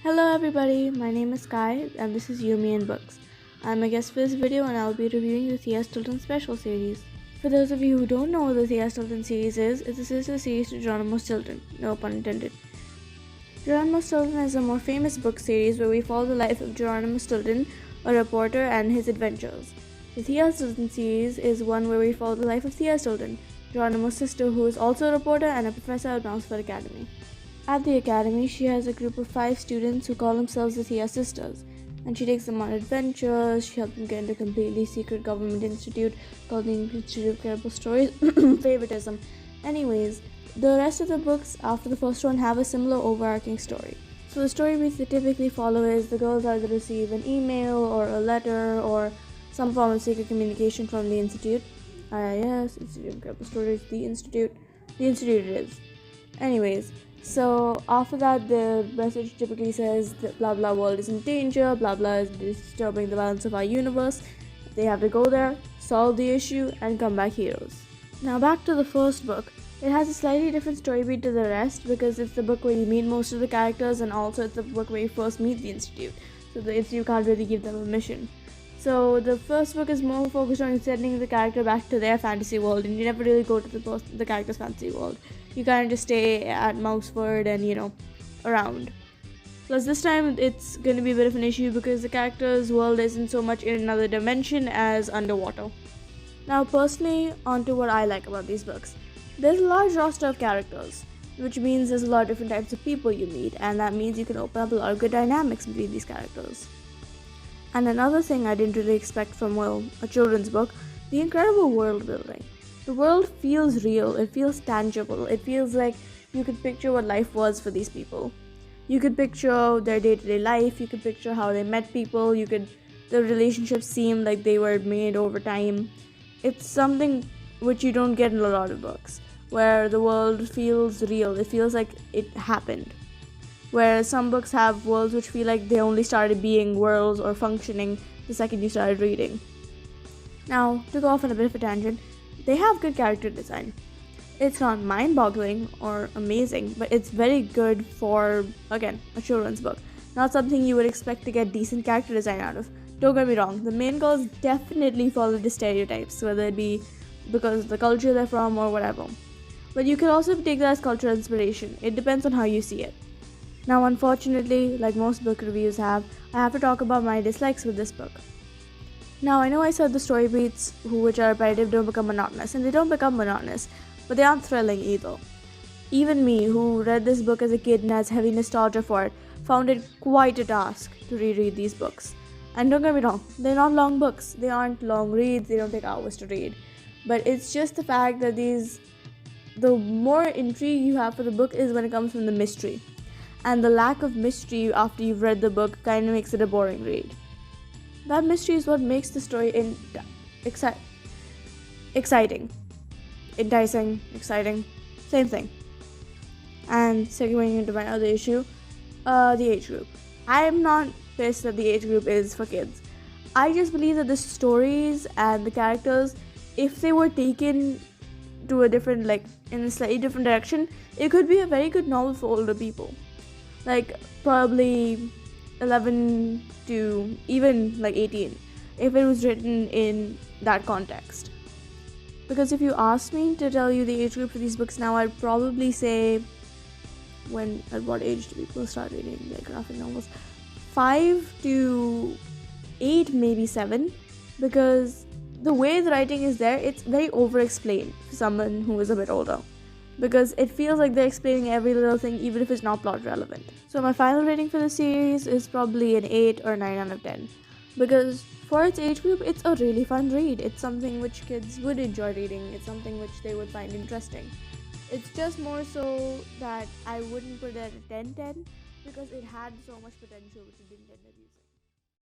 Hello everybody, my name is Kai and this is Yumi and Books. I'm a guest for this video and I'll be reviewing the Thea Sister Special Series. For those of you who don't know what the Thea Sister Series is, it's a sister series to Geronimo Stilton, no pun intended. Geronimo Stilton is a more famous book series where we follow the life of Geronimo Stilton, a reporter, and his adventures. The Thea Stilton series is one where we follow the life of Thea Stilton, Geronimo's sister who is also a reporter and a professor at Brownsford Academy. At the academy, she has a group of 5 students who call themselves the Thea Sisters, and she takes them on adventures. She helps them get into a completely secret government institute called the Institute of Terrible Stories, favoritism. Anyways, the rest of the books after the first one have a similar overarching story. So the story beats they typically follow is the girls either receive an email or a letter or some form of secret communication from the institute. Yes, Institute of Terrible Stories, the institute. The institute it is. Anyways, so after that, the message typically says that blah blah world is in danger, blah blah is disturbing the balance of our universe. They have to go there, solve the issue, and come back heroes. Now back to the first book. It has a slightly different story beat to the rest because it's the book where you meet most of the characters and also it's the book where you first meet the institute. So the institute can't really give them a mission. So the first book is more focused on sending the character back to their fantasy world, and you never really go to the character's fantasy world. You kind of just stay at Mouseford and around. Plus this time it's going to be a bit of an issue because the character's world isn't so much in another dimension as underwater. Now personally, onto what I like about these books. There's a large roster of characters, which means there's a lot of different types of people you meet, and that means you can open up a lot of good dynamics between these characters. And another thing I didn't really expect from, a children's book, the incredible world building. The world feels real, it feels tangible, it feels like you could picture what life was for these people. You could picture their day-to-day life, you could picture how they met people, the relationships seem like they were made over time. It's something which you don't get in a lot of books, where the world feels real, it feels like it happened. Whereas some books have worlds which feel like they only started being worlds or functioning the second you started reading. Now, to go off on a bit of a tangent, they have good character design. It's not mind-boggling or amazing, but it's very good for, again, a children's book. Not something you would expect to get decent character design out of. Don't get me wrong, the main girls definitely follow the stereotypes, whether it be because of the culture they're from or whatever. But you can also take that as cultural inspiration. It depends on how you see it. Now, unfortunately, like most book reviews I have to talk about my dislikes with this book. Now, I know I said the story beats, which are repetitive, don't become monotonous, and they don't become monotonous, but they aren't thrilling either. Even me, who read this book as a kid and has heavy nostalgia for it, found it quite a task to reread these books. And don't get me wrong, they're not long books, they aren't long reads, they don't take hours to read. But it's just the fact that the more intrigue you have for the book is when it comes from the mystery. And the lack of mystery after you've read the book kind of makes it a boring read. That mystery is what makes the story exciting. Enticing, exciting, same thing. And segueing into my other issue, the age group. I am not pissed that the age group is for kids. I just believe that the stories and the characters, if they were taken to in a slightly different direction, it could be a very good novel for older people. Like probably 11 to even 18 if it was written in that context. Because if you ask me to tell you the age group for these books now, I'd probably say at what age do people start reading graphic novels? 5 to 8, maybe 7, because the way the writing is there, it's very over-explained for someone who is a bit older. Because it feels like they're explaining every little thing even if it's not plot relevant. So my final rating for the series is probably an 8 or 9 out of 10. Because for its age group, it's a really fun read. It's something which kids would enjoy reading. It's something which they would find interesting. It's just more so that I wouldn't put it at a 10-10 because it had so much potential which it didn't end up using.